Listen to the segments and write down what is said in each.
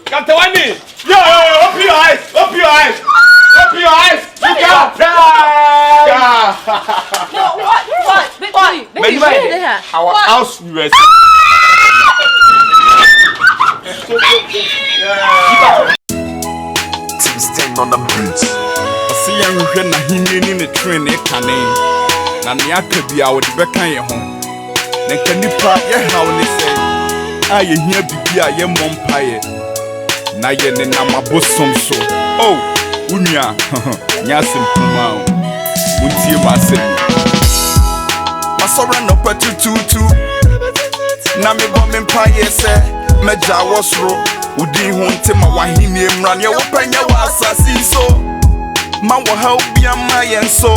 Captain Wendy. Yo, open your eyes. Open your eyes. Open your eyes. You can fly. No, what? Baby, our house rest. Stand on the beach. I see you when I hear in the train, a canning. And the actor be out the back of your home. Then can you part your how they say? I hear be a young vampire. Now you're in my bosom so. Oh, Unya, Yasim Pumao. Wouldn't you myself? My sovereign up at 222. Nami bombing pie, sir. Meja was row. Udi hunte ma wahini mran ya wapanya wa asasi so ma wo help bia ma yen so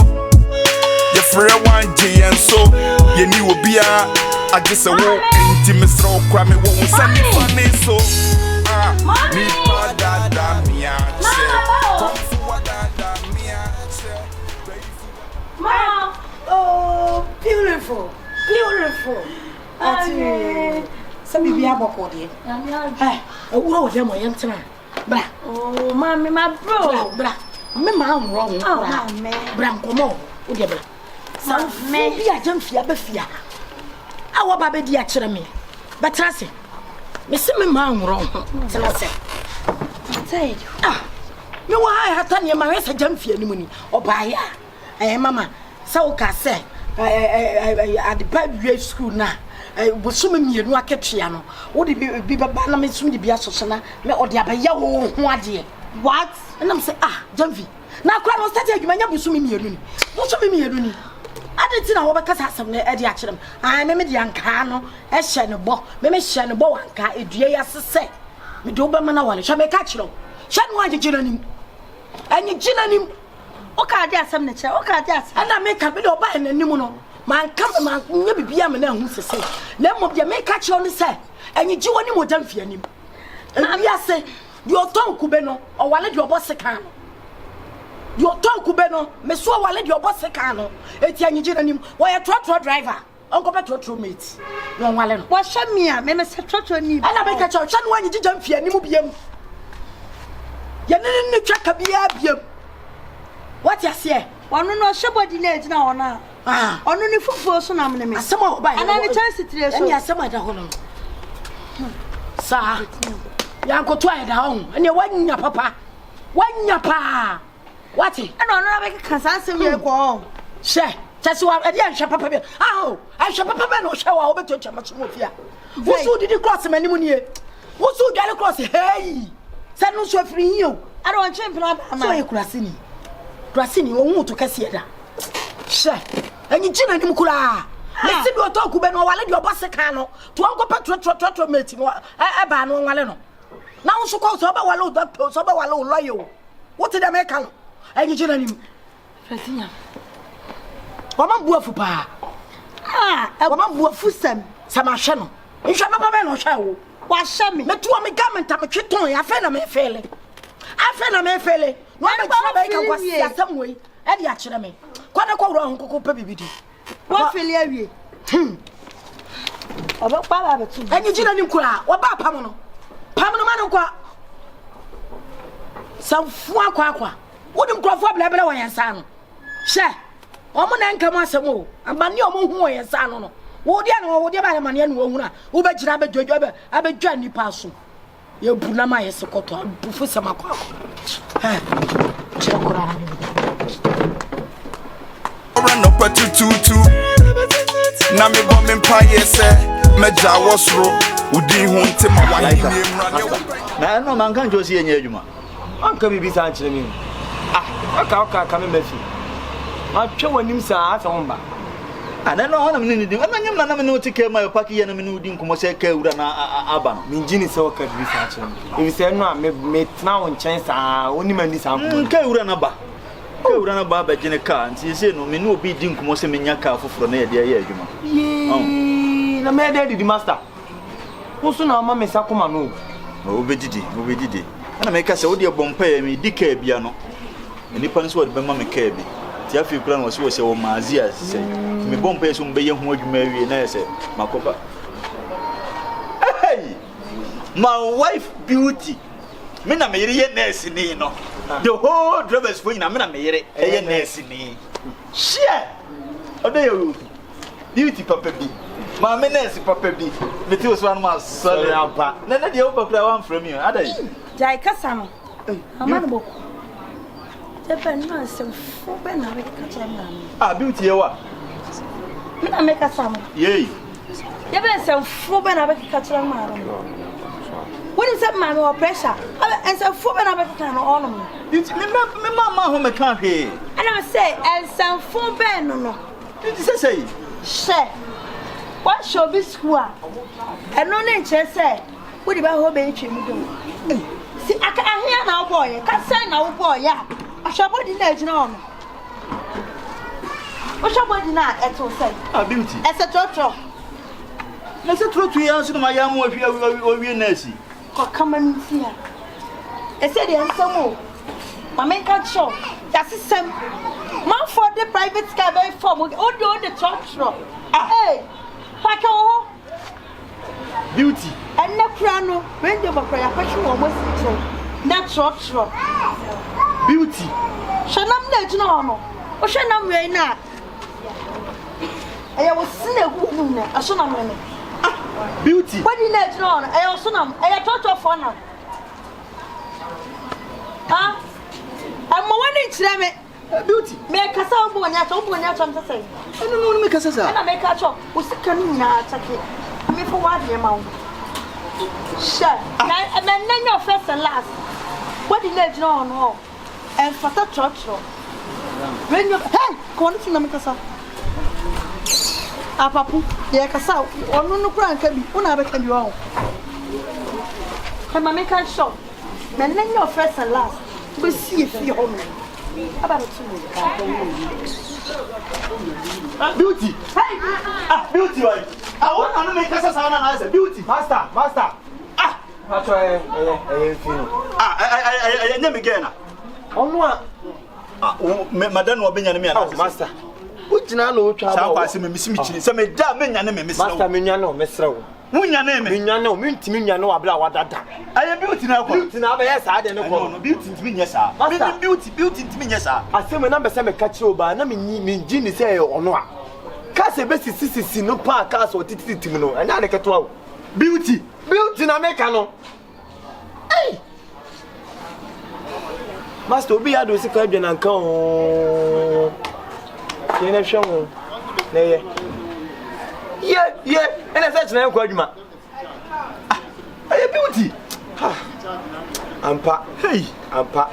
ye frɛ wanje yen so ye ni obi a agese wo enti mesrɛ kwa me wo sani fane so mi padada mia che komfu wadada mia che Mom, oh, beautiful. Some be about it. Hey, a woman with them, I am trying. Bra, Oh, mommy, my bro. bra. Me mam wrong. Oh, man. Bram, come on. Udebra. Some may be a jump fear, befia. Our baby dear me. But I say, Miss me mam wrong. Tell us, I tell you. you why I have done your marriage a jump fear money or buy ya. Eh, mamma, so can say, at the private school now. Was so many no aketiano wo de bi baba na me sum de bia sosona me ode abaya wo ho ade what and am say Jamvi na kwa no start adwuma nya busum mienu ni busum mienu ni ade ti na wo bekasa asem na ade a kyerem me de anka no e hye ne bo me hye ne bo wanka edua ya sese me de obama na wale hye me ka kyerem hye no agegina nim anyi gina nim O ka ade asem ne kyerem o ka ade asem ana me ka be de oba nanim no man come man nya bibia me na hu sese na mo bia me ka kyerem ni se anyi gi woni mo jamfia nim bia se di oton kube no o wale di obose kan no di oton kube no me so wale di obose kan no eti anyi gi nanim wo ye trotro driver onko be trotro mate no wale no wa hye me a me se trotro ni ana me ka kyerem hye no anyi gi jamfia nim biam ye ne twaka bia biam what you say wonu no hye body na ejina wona onu ni fufuo so na me me asema oba ana ni chance tire so eni asema da ho no sa ya ko to ayda ho eni wanya papa wanya pa wati ana onu na be ka sansem ye ko she chasi wa edi anhwe papa be anhwe papa be no hwe wa obeto chama so mofia wo so didi cross mani mu nie wo so dwale cross hey se no so afiri yin o ana won champion ba ma so e kurasini wo hu to kase da she enyi gina nim kura me si bi otoku be no wale di obose kan no to onko petro mate no e ba no wale no na wo so ko so ba wale o doctor so ba wale o lawyer what dey make kan enyi gina nim Fatinya wama buafu pa wama buafu sam sama hwe no nhwe papa be no hwe wo wa hye me metuo me garment am tweton ya fe na me fele no be tira be kan kwasi asam we e di a kire me kwade kwa wuro honkoko pa bibidi wa fele awie obo pa ba betu enyi gina nim kura wo ba pam no ma no kwa samfu akwa wonim krofo blabla wo yensa no hye omo na nka mo asem o amane omo hu wo yensa no wo dia no wo dia ba mane no wo hu na wo be gira abedwadwa abedwa nipa so ye bu na ma yesekoto bufu samakwa chira kura run up at 222. Na me bombing pie, sir. Meja was row. Udi hunte ma wahini mran. Na no man kan josi enye adwuma. Anka bibi sa nkyere mi. Aka me mafi. Ma twa wanim sa afa homba. Ana no hona me ni ana nyam na me no tike ma paki ye na me no udi nkomo se ka ewura na aba no. Min jini se oka bibi sa nkyere mi. Ebi se no a me tna won chen sa oni mani sa nkomo. Ka ewura na ba. Ka ewura na ba ba gene ka nti se no me no obi di nkomo se me nya ka foforo na ye de ye adwuma. Na me dey di master. Wo so na ma me sa koma no. Obedidi. Ana me ka se wo de bompa ye me di ka bia no. Enipa nso wo de be ma me ka bi. Ti afi kura no wo se wo maazia se. Me bompa ye so mbe ye ho adwuma awie na ye se makoba. Hey! My wife beauty. Me na me yere nurse ni no. The whole drivers for you na me na me yere e nurse ni. Share. Odo you. Beauty papa bi. Ma me nurse papa bi. Me ti was one man sorry ampa. Na dey opa kura one from you. Adai. Jai kasa no. Amana bo. Tepen no sem fo be na be ka cha ma. Ah beauty e wa. Me na me kasa mo. Yey. Ye be sem fo be na be ka cha ma. What is that man or pressure? And so fo be na be ka no on mo. Beauty me mama ho me kan hwe. And I say and some fo be no. Beauty say. She. What show be school? And no name say. What about ho be ntwe mu do? See I hear now boy. Ka say now boy ya. I shall body na ejina on. What shall body na eto say? Ah beauty. Ese trotro. Na se trotro ya so ma ya mo ahwe owie na asi. Ko kama mi tia. Ese de nsamo. Ma men ka show. That's sem. Man for the private car by form. O do the trotro. Hey. Paka ho. Beauty. And na kra no, when you bakra ya kwachi wo mositro. Na trotro. Beauty. Shanam na ejina ono. O shanam we na. Eya wo sina gu na aso na me. Beauty. What na ejina ono? Eya so na. Eya trotro for na. Ah. Amma wani kire me. Beauty. Me kasa obo nya to obo nya to am say. No me kasa sa. Na me ka cho. O sika ni na atake. Me for what dey ma wo. Sure. Na men your first and last. What did you know no? And for that church. When you hey, go on to na me kasa. Apapu, ye kasa. Onu no kura nka bi. Una be kan bi wo. Come make can show. Men your first and last. We see if you home. About it. Beauty. Hey. Beauty why? I want to make kasa sa na say beauty. Master. Macho feel. I nyame gena. Onu a madam no benya ne me ana. master. Ujina no twa ba. Sa kwa se me misi mi chiri. Se me da me nya ne me misi. Master me nya no mesrewo. Mu nya ne me. Me nya no me ntimi nya no abla wadada. Aye beauty na kwa. Beauty na ba yes ade ne ko. No beauty ntimi nya sa. Master. Beauty ntimi nya sa. Asem na be se me ka kire oba na me ngi ni se ono a. Ka se be sisi no pa ka so tititim no. Anya ne keto a. Beauty Na me ka no. Hey. Master obi ya do se ka dwe na nka o. Ye na hwe ho. Na ye. Ena se chena ko adwuma. aye beauty. Ampa. Hey, Ampa.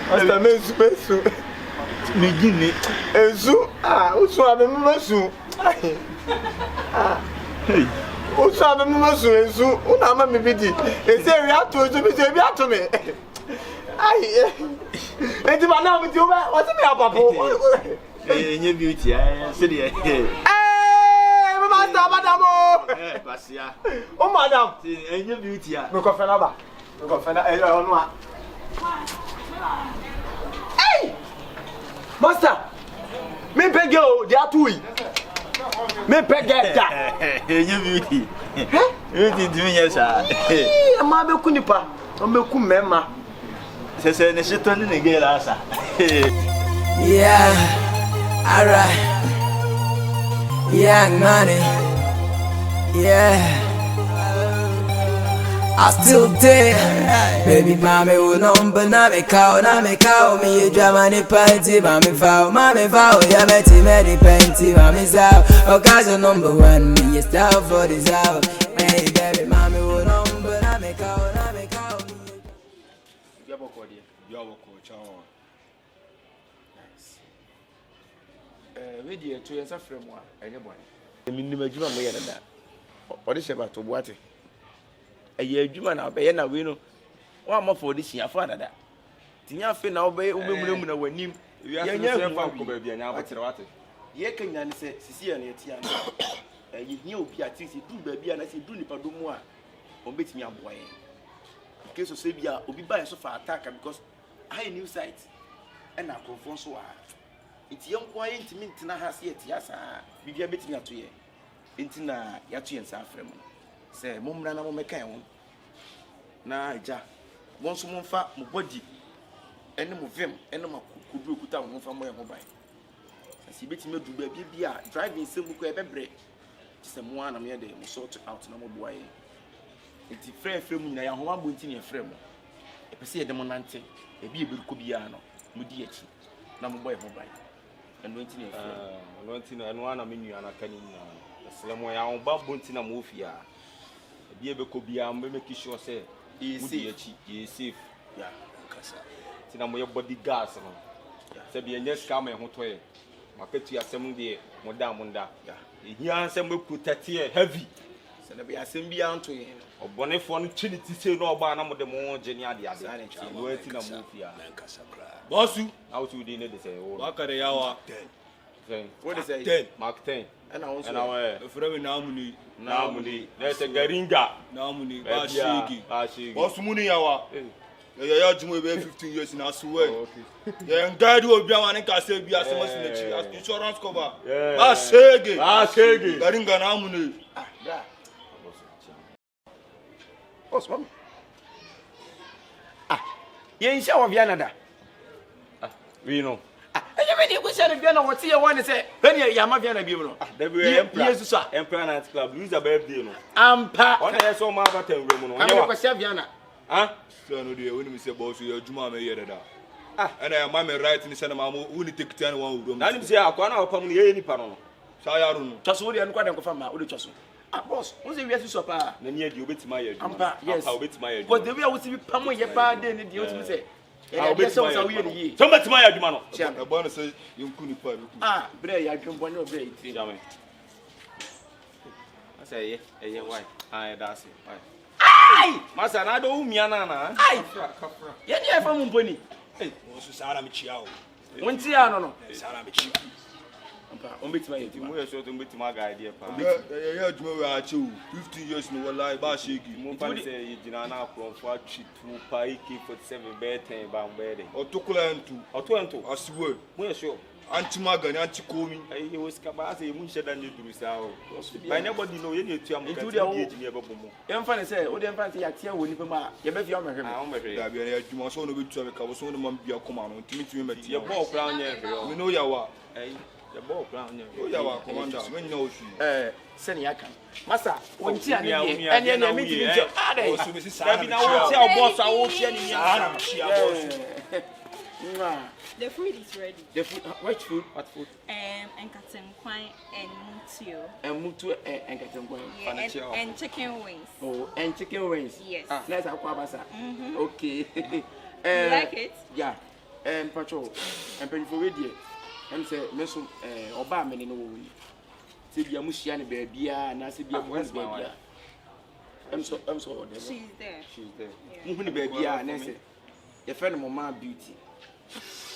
Master mesu. me gini. Ezu. Usu abe mesu. Hey. Usu abe mesu ezu. Una ama me bidi. Ese wi ato ezu bi se bi ato me. Ai. Enti ba na me ti o ba, o ti me apapo. Enye beauty se de Master madamo. Basia. Oh madam. Enye beauty Me ko fe na ba. Me ko fe na onu a. Hey! Master. Me pege o dia tuyi. Me pege da. Enye beauty. Beauty dimi nya sa. Ma be ku nipa. O be ku mema. Se ne sheto ni ne gela sa. Yeah, alright. Young money. Yeah. I still there. Baby mommy will number na me call me you drama ni panty mommy foul yeah me the panty mommy sao occasion number 1 me style for this out hey baby mommy will number na me call me You have Ciao. We dey to yensa frem a enye boy. Emi nim adwuma mo yere da. Odi se ba to boate. Eye adwuma na be ye na we no. Wa ma for this year for dada. Tinya fe na obe mu na wanim. Ye nya fa ko ba bia nya abatere wate. Ye kanya ne se sisi ya na yetia na. Ye hia obi atisi du ba bia na se du nipa do mu a. On betimi aboye. Because so se bia obi ba ye so for attack because I new site. And na konfon so a. Iti yonko ayi ntimi ntina ha se etia saa bibia betimi ato ye ntina ya to ye nsa afrem se momra na momeka ye ho na ja won so momfa mo body ene mo vim ene mo kudu kuta mo momfa mo ye ho ban asi beti me du ba bia driving sem ko e bebre se mo ana me de mo sort out na mo boa ye enti frɛ mu nyina ya ho abo enti ne frɛ mo e pese ye de mo nante e bi e be ko bia no mo di achi na mo boy ho ban eno enti ne frɛ eno enti na eno ana me nua na kani na selemo ya ho ba bo enti na mo ofia e bi e be ko bia mo make sure say e di achi e safe ya kasa ti na mo ye body gas no se bi enye ska ma ho toye makatu asem de mo da ya ehia ansem be protect heavy se na be asem bia nto ye obonefo no trinity say no oba na mo de mo je ni ade no enti na mo ofia Bossu, how to dey dey say o waka de yawa. what is it 10. mark 10 and I want and our Efremi na amuni. there's a garinga Na amuni ba shigi. ba shigi Bossu muni yawa. Ya jumo be 15 years na swear. Ya ngadi obi an ka say bi asema sinachi as insurance cover. Ba shigi. Garinga na amuni. bra boss mom yen sha wa bia nada we know enye me di ko sha na bia na wote ye won say ben ya ma bia na bi mu no da bi emperor yesu so emperor night club lose a birthday no ampa ona ye so ma bata nwure mu no onye wa ko sha bia na So no dey when me say boss you juma me here da. And I am my right ni say na ma who ni take 10 one room. na nim say akwa na opam no ye nipa no Sa ya ru no. twaso wo de nkwa de nkwa ma wo de twaso boss won say wi so pa na ni ade obetima ya adwuma ampa yes obetima ya but adwuma the way I was be pamo ye ba de ni de o timi say obetima so we ni yi so obetima ya adwuma no Na bono say you ku ni pa be ku. bre ya dwon bonne o bre itiri Jamen. Asa ye why? That's it. Why? ai Masa na do umia na na. ai ye ni e fa mu mponi Boss sa na me chia o. won ti ya no Sa na me chia. ampa on betima ye Mu ye so to betima ga idea pa. Ya juma we a che 15 years no wallahi ba shigi. Mu fa say ye jina na akronfo atwi tu pa AK47 be 10 ba mbe de. Otokula ntu. Oto ento. Asiwe. Mu ye so. Anti magani anti komi. Ai wo ska ba say mu sheda ni duru sa o. By nobody know ye ni etu am ka ti ye babo mu. ye mfa ne say o de mfa say ya tie woni pe ma ye be fi o mehwe Ah o mehwe. Da bia ya juma so no be tu ka so no man bia koma no timi meti. Ye ball kra onye hwe o. Me no ya wa. Ai ye ball kra onye. O ya wa commander. Me nyina o shi. se ne ya kan masa won ti ane Umia, ye ene ne mi ti bi je ade O su me si sa Da bi na wo ti o boss a wo tia ni Sa na me chia boss. The food is ready. the food which food what food And katenkwan and mutio. and mutu and katenkwan Yeah, and chicken wings. oh and chicken wings Yes. let's akwa basa okay You like it? yeah patrol and pen for radio and say me so oba me ne no wo ni se bia mu hia ne ba bia na se bia mu where's my ba bia I'm so She's there. She's there. mu ni ba bia na se ye friend mama beauty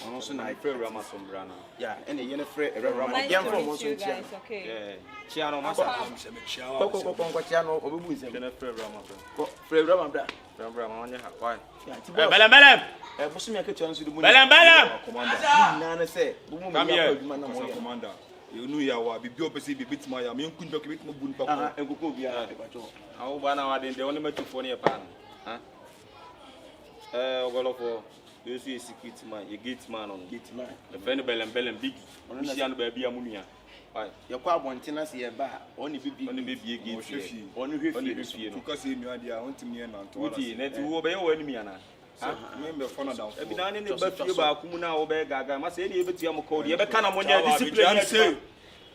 ono so na I feel Rama Sombrana. yeah and ye ne frɛ rama Nice yam to from meet so you tia guys, okay? Yeah. Chiano Masa. Se me chia ko wa. ko tia no obebu nsɛm Can I feel Rama? ko frɛ rama bra Rama onye ha. Why? yeah ti Belem. bosu me akatua nso de mu Belem. na na se bu mu Come me here. ya adwuma na mo Sa ya commander. You know ya wa bibi o pese bibi tima ya me nku npa ke bitima bu npa ko. enkoko bia de patrol Awo ba na wa de only metu for ne pa. Ha? Ogolofo. You see a secret man, you gate man on gate man the friend Belem big. Ono na She and baby amunia. Why? ye kwa abonten se ye ba oni bibi Only baby gate. oni hwe Only fie fie no. Tu ka se nua dia on timi na to. Wuti net wo be wo animi ana. Me me fo na down. Ebi na ne ba fie ba ku mu na wo be gaga. Ma se e betu am code. Ye be kana mo nya discipline. say.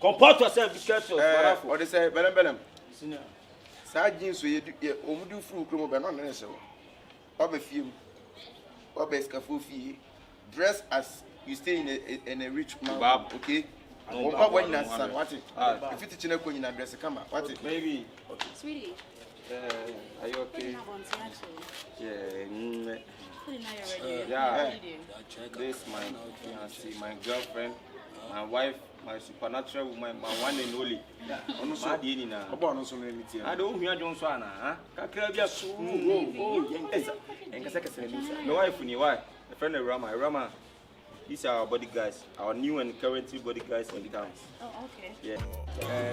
Comport yourself, be careful. o de say belem senior sa jeans ye omudu furu kromo be no ne se wo o be fie o be scafo fie dress as you stay in a rich man okay o pa when na san what if it chine ko nyina dress kama what Maybe. Sweetie, Are you okay? have on Yeah. Put it now you're ready. Yeah. What are you doing? This my fiancée, my girlfriend, my wife, my supernatural woman, my one and only. ono so Ma di ni na. obo ono so no ni tie I don't hear John Swana, huh? Kakra bia so. oh yenkasa kasa ni sa My wife ni why? The friend of Rama. These are our bodyguards, our new and current bodyguards in town. Oh, okay. Yeah.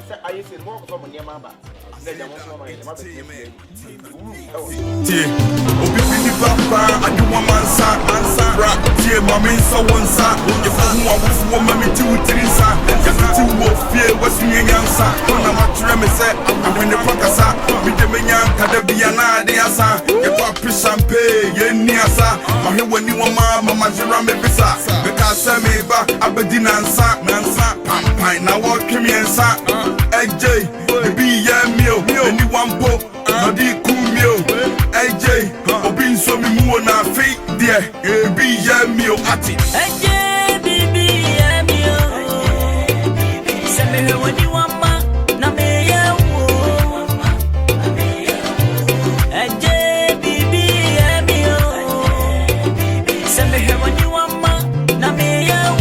Sir, I used to walk from near my back. Obi papa, I do one man sa, rap, tie mama so one sa. You for who I was woman me 2 3 sa. You to wo fear was me yansa. Na ma tire me say, I win the pakasa. Me de me nyan ka de bia na de asa. You kwa champagne, ye ni asa. Ma he wani wo mama jira me bisa. Because me ba abedi nansa, pampai na wo twemi ensa. AJ, be ya meal, anyone po, no di kumio. AJ, obi so mi mu na fe there, be ya meal ati. AJ, be ya meal. Send me when you want ma, na me ya wo. AJ, be ya meal. Send me when you want ma, na me ya wo.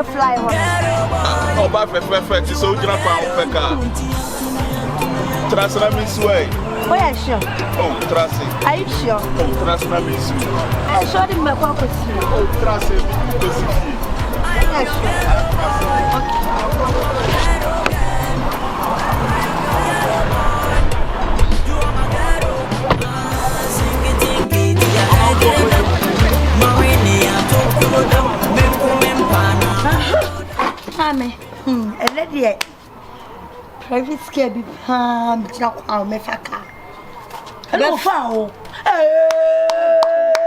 Fly on. Oh, but perfect, so you are car. Transfer me sway. Oh, yeah, sure. Oh, trust it. Are you sure? Oh, transfer me sway. I showed him my pocket. Oh, trust it. Yeah, sure. Mami, a lady private scare be palm, Jack, me faka. Hello, foul.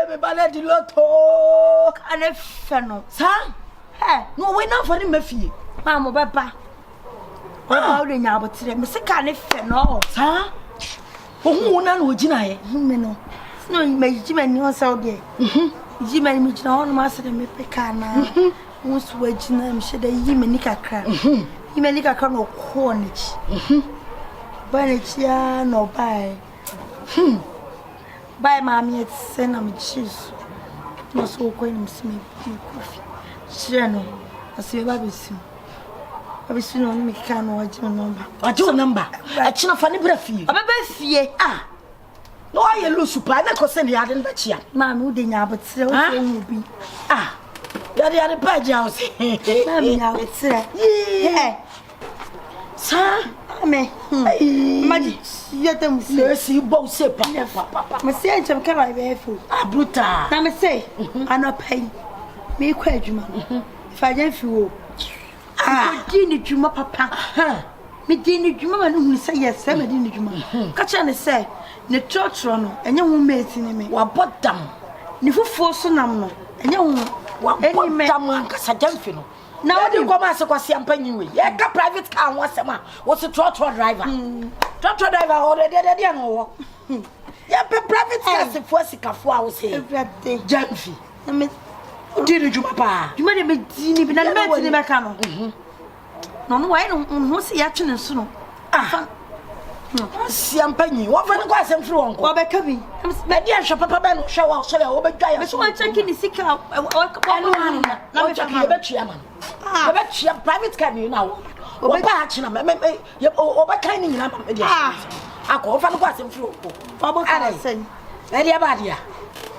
Me baladi lotto. And a fennel. Sir? Hey, no, we're not for the Mephi. Mamma, Papa. What about the now? But today, Miss Canny fennel. Sir? Who none would deny? No, no, you may Jim and yours out there. Jim and me, John, Master, and me pecana. Most wedging them should a Yimanica cram. Yimanica cram or cornage. Bonnet, ya, no buy. Buy mammy at Senam cheese. No so going to me coffee. Sure, I see Baby soon. I will soon only make can watch your number. What's your number? I chin of funny breath. I'm a best ye. Ah, no, I lose supply. I could send the other betcha. Mamma, who didn't have but still will be. Ah. You're the page house. Mammy, now it's yeah. Sir, Maggie, you don't see both say, Papa. My sense of carry careful. Ah, brutal. Now, I say, I'm not paying. Me quite, man. If I don't feel, ah, didn't you, my papa? Me didn't you, mamma, who say yes, I didn't you, man. Catch on the say, the church runner, and your mates in me. What bought them? Nifu force on them, and your any man can suggest you. Now you go as a champagne. Yeah, private car was a man. What's a trotro driver? Trotro driver already dead. Yeah, private car is for Sika for our say. Jamfi. I mean, did you, papa? You might be teeny, but I met in the mechano. No, I don't see action and soon. Ah, champagne. What when I go through Uncle Beccaby? My dear Papa Ben, show out, so I'll be giant. So I'm checking the Sika. Now, chairman. I bet you have private car now. Or batch, you're over kindly. I go for the passing through. I say, Lady Abadia.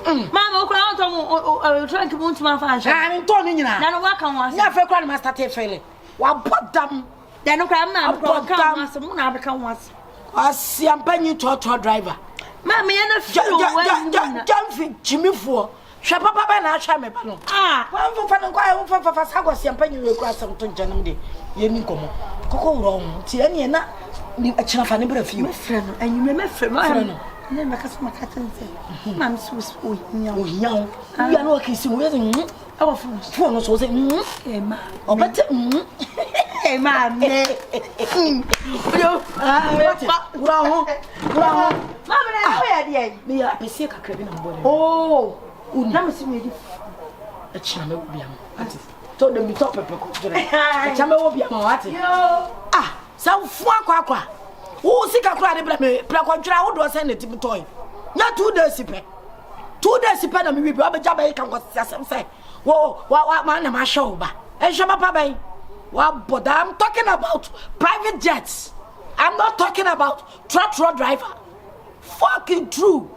Mamma, I will try to move to my fashion. I'm Tony. Now, what can one never cry master failing? What put them? Then, no crime now, come some moon, I become once. I see I'm paying to driver. Mammy, and a few Jimmy for. Papa and I shall me. Ah, one for fun and quiet for Sagos champagne you request some to Janum. You come. Coco wrong. Tiani and not a chin of a few friend, and you may friend. then because my cousin say, "Mom, so spoil me." Oh, young. You are not kissing with our phone. So say, Hey, ma. Oh, but Hey, ma. Mama, I know me a pese ka krabi na mbole. Oh, na me see me. E chama wo bia ma. Ati. To dem to pepe ko jere. E chama wo bia ma ati. Yo. Ah, sa fu akwa. Wo sika kra de bra me pra kwa dwira wo do sen na tim toy. Na 2 days pe. 2 days pe na me wi ba ja ba kan ko asem say. Wo man na ma show ba. E show papa ba. But I'm talking about private jets. I'm not talking about truck driver. Fucking true.